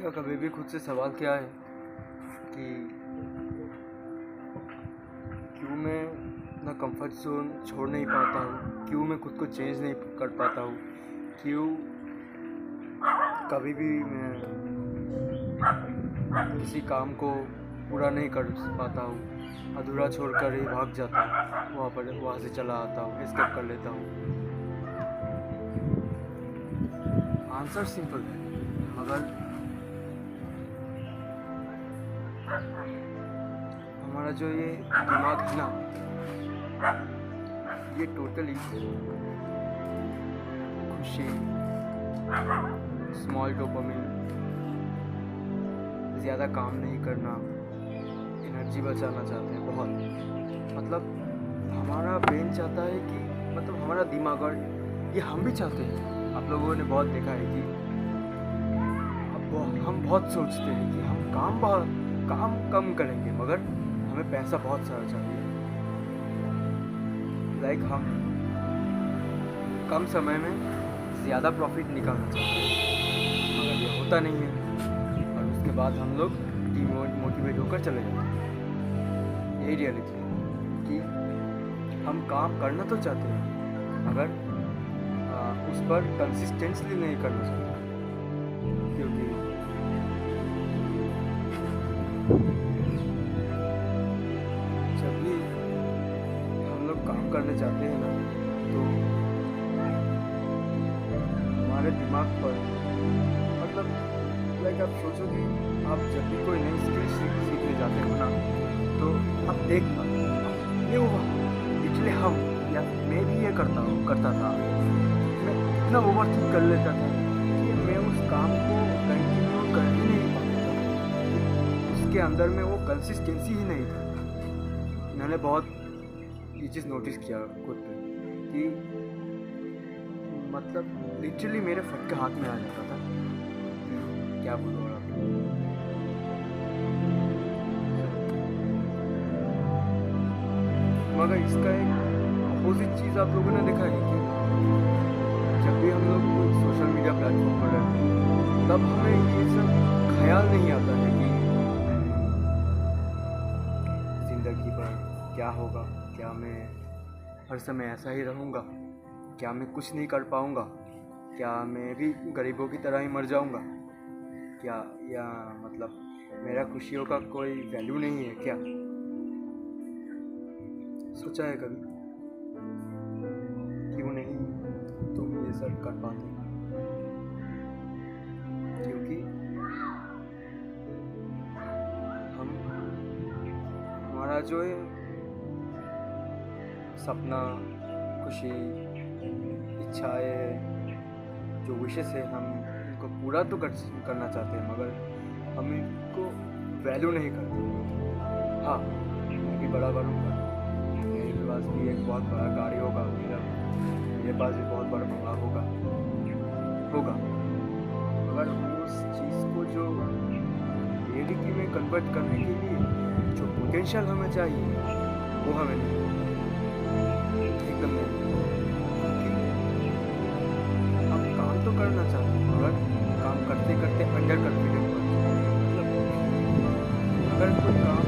क्या कभी भी खुद से सवाल किया है कि क्यों मैं अपना कंफर्ट जोन छोड़ नहीं पाता हूँ, क्यों मैं खुद को चेंज नहीं कर पाता हूँ, क्यों कभी भी मैं किसी काम को पूरा नहीं कर पाता हूँ, अधूरा छोड़कर ही भाग जाता हूँ, वहाँ से चला आता हूँ, एस्केप कर लेता हूँ। आंसर सिंपल है, मगर हमारा जो ये दिमाग है ना, ये टोटली खुशी, स्मॉल डोपामिन, ज़्यादा काम नहीं करना, एनर्जी बचाना चाहते हैं बहुत। मतलब हमारा ब्रेन चाहता है कि हमारा दिमाग, और ये हम भी चाहते हैं। आप लोगों ने बहुत देखा है कि अब हम बहुत सोचते हैं कि हम काम कम करेंगे, मगर हमें पैसा बहुत सारा चाहिए। लाइक हम कम समय में ज़्यादा प्रॉफिट निकालना चाहते हैं, मगर ये होता नहीं है, और उसके बाद हम लोग डिमोटिवेट होकर चले जाते हैं। यही रियलिटी है कि हम काम करना तो चाहते हैं, मगर उस पर कंसिस्टेंटली नहीं करना चाहते, क्योंकि जब भी हम लोग काम करने चाहते हैं ना, तो हमारे दिमाग पर लाइक आप सोचो कि आप जब भी कोई नई स्किल सीखने जाते हो ना, तो आप देखना ये हुआ पिछले या मैं भी ये करता था। मैं इतना ओवरथिंक कर लेता था कि मैं उस काम को कंटिन्यू कर ही नहीं पाता था। उसके अंदर में वो कंसिस्टेंसी ही नहीं था। मैंने बहुत ये चीज़ नोटिस किया खुद पे कि लिटरली मेरे फट के हाथ में आ जाता था। क्या बोलूँ आपको, मगर इसका एक अपोजिट चीज़ आप लोगों ने देखा है कि जब भी हम लोग कोई सोशल मीडिया प्लेटफॉर्म पर रहते हैं, तब हमें ये सब ख्याल नहीं आता है कि ज़िंदगी पर क्या होगा, क्या मैं हर समय ऐसा ही रहूँगा, क्या मैं कुछ नहीं कर पाऊँगा, क्या मैं भी गरीबों की तरह ही मर जाऊँगा, क्या या मेरा खुशियों का कोई वैल्यू नहीं है क्या। सोचा है कभी क्यों नहीं तुम ये सब कर पाते? क्योंकि हमारा जो है सपना, खुशी, इच्छाएं, जो विशेष है, हम इनको पूरा तो करना चाहते हैं, मगर हम इनको वैल्यू नहीं करते। हाँ, मैं भी बड़ा बनूँगा, मेरे पास भी एक बहुत बड़ा गाड़ी होगा, मेरे पास भी बहुत बड़ा बंगला होगा, मगर उस चीज़ को जो रियलिटी में कन्वर्ट करने के लिए जो पोटेंशियल हमें चाहिए, वो हमें नहीं, एकदम नहीं। हम काम तो करना चाहते हैं, मगर काम करते करते अंडर कॉन्फिडेंट हो जाते हैं। अगर कोई काम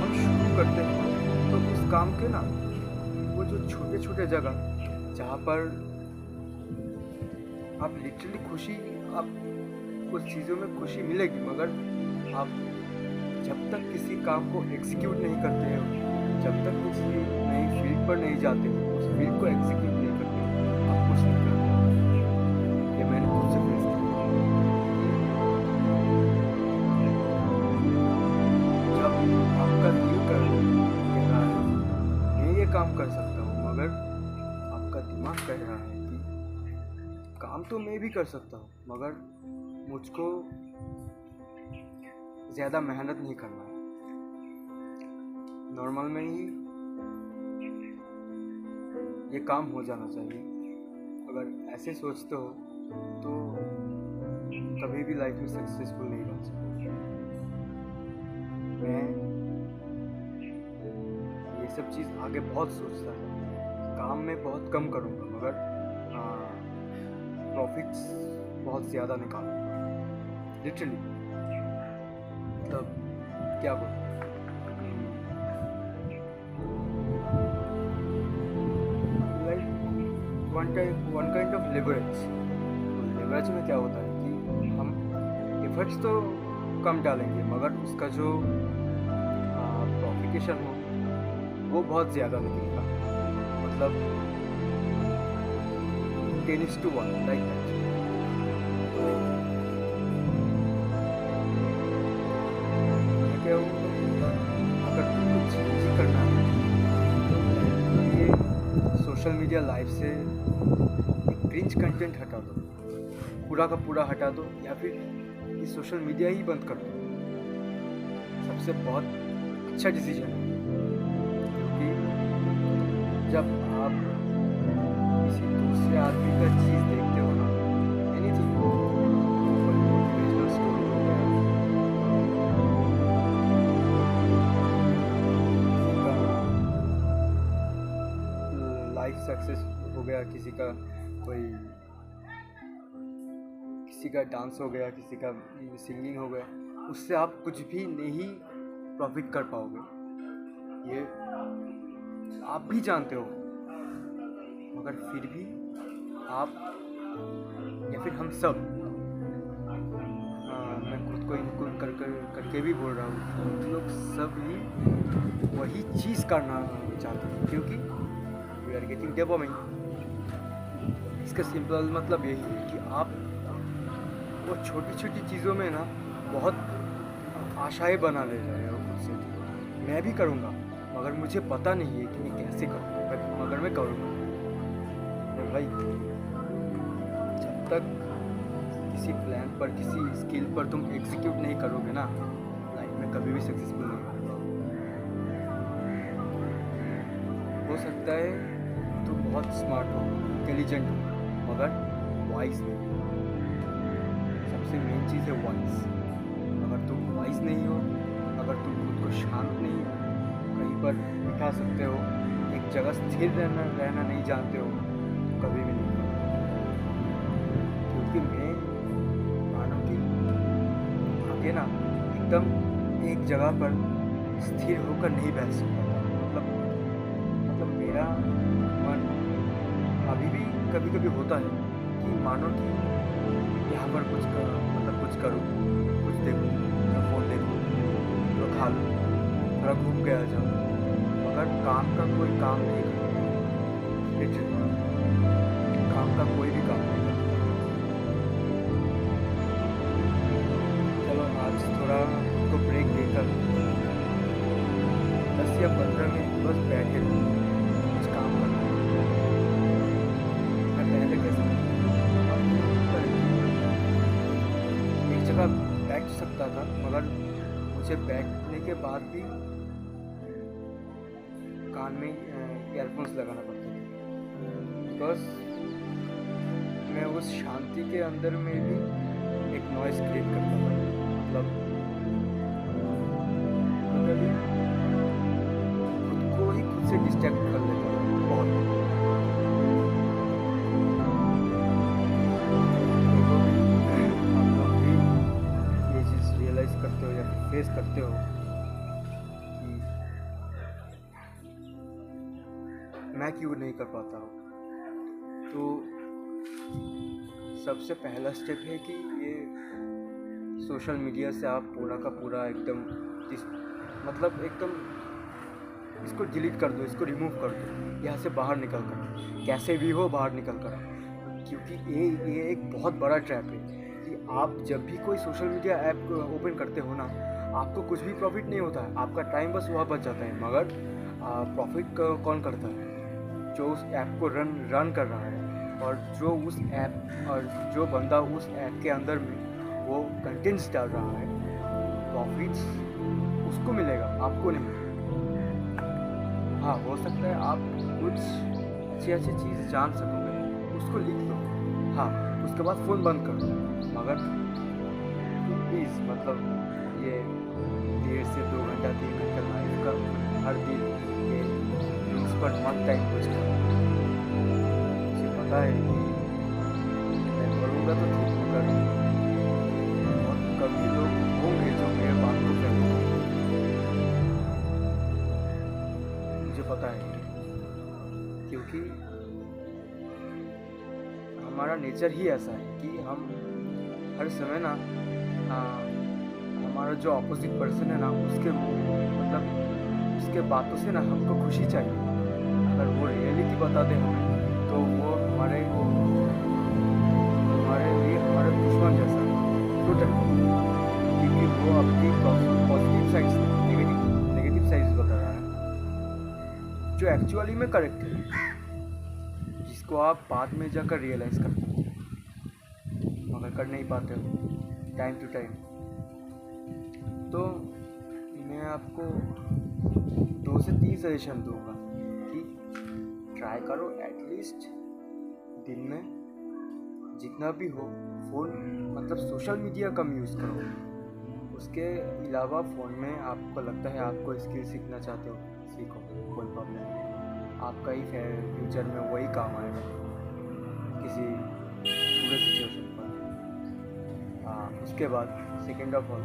हम शुरू करते हैं, तो उस काम के ना वो जो छोटे छोटे जगह जहाँ पर आप लिटरली खुशी, आप उस चीज़ों में खुशी मिलेगी, मगर आप जब तक किसी काम को एग्जीक्यूट नहीं करते हो, जब तक किसी नई फील्ड पर नहीं जाते, उस फील्ड को एग्जीक्यूट नहीं करते, आप कुछ नहीं करते। ये मैंने खुद से फेस किया। जब आपका दिल कह रहा है मैं ये काम कर सकता हूँ, मगर आपका दिमाग कह रहा है कि काम तो मैं भी कर सकता हूँ, मगर मुझको ज़्यादा मेहनत नहीं करना है, नॉर्मल में ही ये काम हो जाना चाहिए। अगर ऐसे सोचते हो तो कभी भी लाइफ में सक्सेसफुल नहीं बन सकते। मैं ये सब चीज़ आगे बहुत सोचता था, काम में बहुत कम करूँगा, मगर प्रॉफिट्स बहुत ज़्यादा निकालूंगा। लिटरली, मतलब क्या बोलूं। Like one kind of leverage. Leverage में क्या होता है कि हम एफर्ट्स तो कम डालेंगे, मगर उसका जो प्रॉफिटेशन हो वो बहुत ज़्यादा निकलेगा। मतलब 10:1 लाइक दैट। तो मैं क्या हूँ, अगर कुछ चीज़ करना है तो ये सोशल मीडिया लाइफ से क्रिंज कंटेंट हटा दो, पूरा का पूरा हटा दो, या फिर ये सोशल मीडिया ही बंद कर दो। सबसे बहुत अच्छा डिसीजन है, क्योंकि जब आप किसी दूसरे आदमी का चीज़ देखते हो ना, एनीथिंग, कोई मोटिवेशनल स्टोरी हो गया, किसी का लाइफ सक्सेस हो गया, किसी का डांस हो गया, किसी का सिंगिंग हो गया, उससे आप कुछ भी नहीं प्रॉफिट कर पाओगे। ये आप भी जानते हो, मगर फिर भी आप या फिर हम सब, मैं खुद को इनक्लूड करके भी बोल रहा हूँ, हम लोग सब ही वही चीज़ करना चाहते हैं, क्योंकि वी आर गेटिंग डोपामाइन। इसका सिंपल मतलब यही है कि आप वो छोटी छोटी चीज़ों में ना बहुत आशाएं बना ले रहे हो खुद से। मैं भी करूँगा, मगर मुझे पता नहीं है कि मैं कैसे करूँगा, मगर मैं करूँगा। तो भाई, जब तक किसी प्लान पर, किसी स्किल पर तुम एग्जीक्यूट नहीं करोगे ना, लाइफ में कभी भी सक्सेसफुल नहीं हो सकता है तुम बहुत स्मार्ट हो, इंटेलिजेंट हो, मगर वाइज नहीं। सबसे मेन चीज़ है वाइज। अगर तुम वाइज नहीं हो, अगर तुम खुद को शांत नहीं हो, कहीं पर बिठा सकते हो, एक जगह स्थिर रहना नहीं जानते हो, कभी भी नहीं करो। क्योंकि मैं मानो कि आगे ना एकदम एक जगह पर स्थिर होकर नहीं बैठ सकता। मतलब मेरा मन अभी भी कभी कभी होता है कि मानो कि यहाँ पर कुछ करूँ, कुछ देखूँ, थोड़ा फ़ोन देखूँ, थोड़ा खा लूँ, थोड़ा घूम के आ जाऊँ, मगर काम का कोई काम नहीं करता। काम का कोई भी काम नहीं करता। चलो आज थोड़ा तो ब्रेक देकर 10 या 15 मिनट बस बैठे रहो, कुछ काम करना है। मैं पहले कैसे एक जगह बैठ सकता था, मगर मुझे बैठने के बाद भी कान में ईयरफोन्स लगाना पड़ता था, बिकॉज मैं उस शांति के अंदर में भी एक नॉइज़ क्रिएट करता था। मतलब कभी खुद को ही खुद से डिस्ट्रैक्ट कर लेता था बहुत। करते हो या फिर फेस करते हो कि मैं क्यों नहीं कर पाता हूँ, तो सबसे पहला स्टेप है कि ये सोशल मीडिया से आप पूरा का पूरा एकदम इसको डिलीट कर दो, इसको रिमूव कर दो, यहाँ से बाहर निकल कर, कैसे भी हो बाहर निकल कर। क्योंकि ये एक बहुत बड़ा ट्रैप है कि आप जब भी कोई सोशल मीडिया ऐप ओपन करते हो ना, आपको कुछ भी प्रॉफिट नहीं होता है, आपका टाइम बस वहाँ बच जाता है। मगर प्रॉफिट कौन करता है? जो उस ऐप को रन कर रहा है, और जो उस ऐप और जो बंदा उस ऐप के अंदर में वो कंटेंट्स डाल रहा है, प्रॉफिट्स उसको मिलेगा, आपको नहीं। हाँ, हो सकता है आप कुछ अच्छी चीज़ जान सकोगे, उसको लिख दो, हाँ, उसके बाद फ़ोन बंद कर दो। मगर प्लीज़, मतलब ये 1.5 से 2 घंटा 3 घंटा लाइफ का हर दिन ये न्यूज़ पर मत टाइम वेस्ट करो। मुझे पता है कि मैं करूँगा तो ठीक, मगर बहुत क्योंकि हमारा नेचर ही ऐसा है कि हम हर समय ना हमारा जो अपोजिट पर्सन है ना उसके मतलब उसके बातों से ना हमको खुशी चाहिए। अगर वो रियलिटी बता दे हमें तो वो हमारे लिए हमारा दुश्मन जैसा है टोटल, क्योंकि वो अपनी पॉजिटिव साइड्स नेगेटिव साइड्स बता रहा है जो एक्चुअली में करेक्ट है, जिसको आप बाद में जाकर रियलाइज़ करते हो मगर कर नहीं पाते हो टाइम टू टाइम। तो मैं आपको 2 से 3 सजेशन दूंगा कि ट्राई करो एटलीस्ट दिन में जितना भी हो फ़ोन मतलब सोशल मीडिया कम यूज़ करो। उसके अलावा फ़ोन में आपको लगता है आपको स्किल सीखना चाहते हो सीखो, कोई प्रॉब्लम नहीं, आपका ही फ्यूचर में वही काम आएगा किसी पूरे सिचुएशन पर। उसके बाद सेकेंड ऑफ ऑल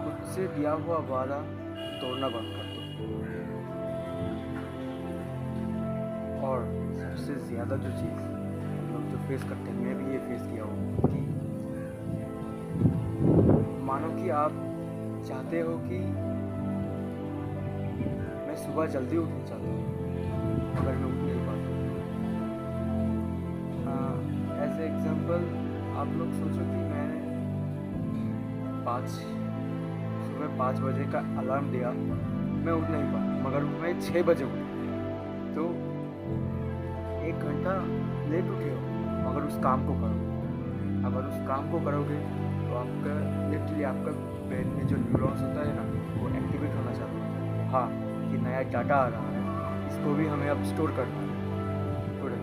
खुद से दिया हुआ वादा तोड़ना बंद कर दो। और सबसे ज़्यादा जो चीज़ हम लोग जो फेस करते हैं, मैं भी ये फेस किया हूँ कि मानो कि आप चाहते हो कि मैं सुबह जल्दी उठना चाहता हूँ मगर मैं उठ नहीं पाता। एज ए एग्जाम्पल आप लोग सोचो कि मैंने सुबह 5 बजे का अलार्म दिया, मैं उठ नहीं पाया मगर मैं 6 बजे उठा, तो 1 घंटा लेट उठे हो मगर उस काम को करो। अगर उस काम को करोगे तो आपका लिटरली आपका ब्रेन में जो न्यूरॉन्स होता है ना वो एक्टिवेट होना चालू होता है। हाँ कि नया डाटा आ रहा है, इसको भी हमें अब स्टोर करना है। थोड़ा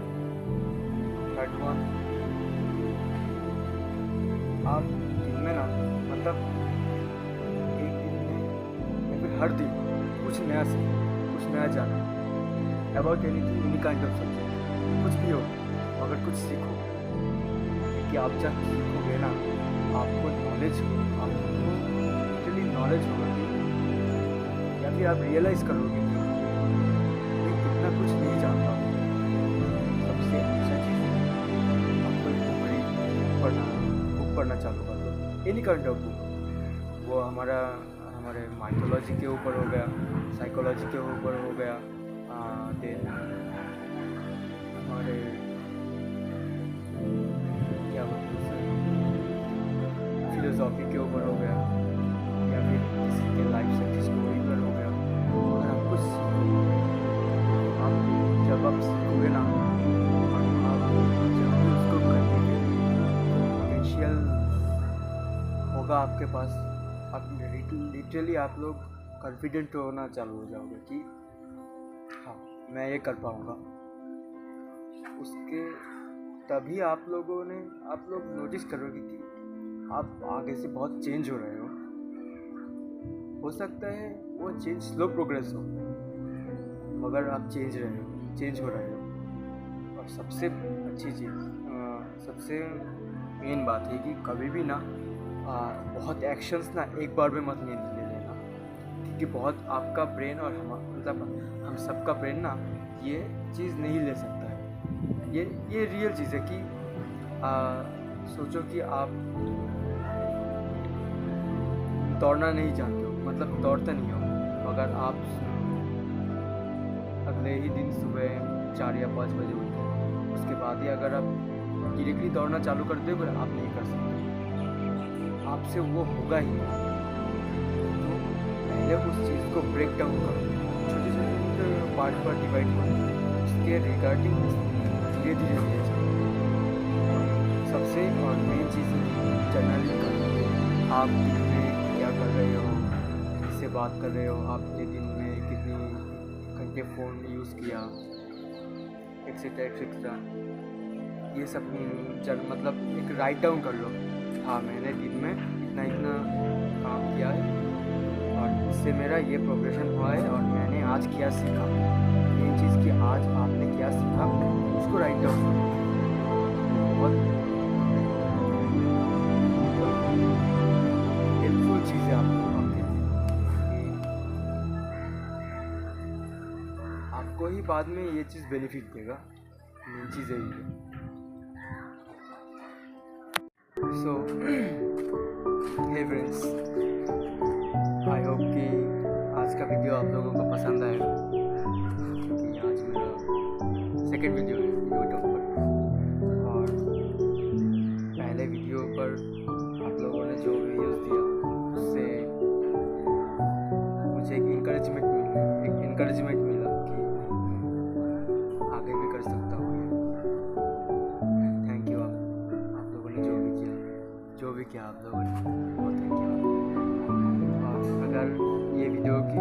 थर्ड वन, आप दिन में ना मतलब एक दिन में या फिर हर दिन कुछ नया सीखो, कुछ नया जानो about anything, any kind of subject, कुछ भी हो मगर कुछ सीखो। क्योंकि आप जब सीखोगे ना आपको नॉलेज होगा कि या फिर आप रियलाइज़ करोगे कि मैं कितना कुछ नहीं जानता हूँ। सबसे अच्छा चीज़ आपको बुक पढ़ना चालू कर दो, एनी काइंड ऑफ बुक। वो हमारे माइथोलॉजी के ऊपर हो गया, साइकोलॉजी के ऊपर हो गया, देन हमारे क्या बोलते हैं फिलोसॉफी के ऊपर हो गया या फिर किसी के लाइफ सक्सेस स्टोरी पर हो गया। अगर आप कुछ आप जब आप सीखोगे ना आप जब भी उसको करने के पोटेंशियल होगा आपके पास, आप लिटरली आप लोग कॉन्फिडेंट होना चालू हो जाओगे कि हाँ मैं ये कर पाऊँगा। उसके तभी आप लोग नोटिस करोगे कि आप आगे से बहुत चेंज हो रहे हो सकता है वो चेंज स्लो प्रोग्रेस हो मगर आप चेंज हो रहे हो। और सबसे अच्छी चीज़ सबसे मेन बात है कि कभी भी ना बहुत एक्शंस ना एक बार में मत ले लेना, क्योंकि बहुत आपका ब्रेन और हम सबका ब्रेन ना ये चीज़ नहीं ले सकता है। ये रियल चीज़ है कि सोचो कि आप दौड़ना नहीं जानते हो, मतलब दौड़ते नहीं हो, मगर आप अगले ही दिन सुबह 4 या 5 बजे उठे, उसके बाद ही अगर आप डायरेक्टली दौड़ना चालू कर दोगे आप नहीं कर सकते, आपसे वो होगा ही नहीं। तो पहले उस चीज़ को ब्रेक डाउन करो, छोटे छोटे पार्ट पर डिवाइड करो, उसके रिगार्डिंग धीरे धीरे चलो। सबसे और मेन चीज़ जर्नलिंग करना, आप दिन में क्या कर रहे हो, किससे बात कर रहे हो, आपने दिन में कितनी घंटे फ़ोन यूज़ किया, एक्सेट्रा एक्सेट्रा, ये सब मतलब एक राइट डाउन कर लो। हाँ मैंने दिन में इतना इतना काम किया है और इससे मेरा ये प्रोग्रेशन हुआ है और मैंने आज क्या सीखा। मेन चीज़ कि आज आपने क्या सीखा उसको राइट डाउन करो। बहुत हेल्पफुल चीज़ है आपको आपके लिए। ही बाद में ये चीज़ बेनिफिट देगा। मेन चीज़ यही है। सो हे फ्रेंड्स, आई होप कि आज का वीडियो आप लोगों को पसंद आएगा, क्योंकि आज मेरा सेकंड वीडियो है यूट्यूब पर। और पहले वीडियो पर आप लोगों ने जो व्यूज़ दिया उससे मुझे एक इनकरेजमेंट मिला कि आगे भी कर सकता हूँ। थैंक यू आप लोगों ने जो भी किया आप लोगों ने, बहुत थैंक यू। और अगर ये वीडियो की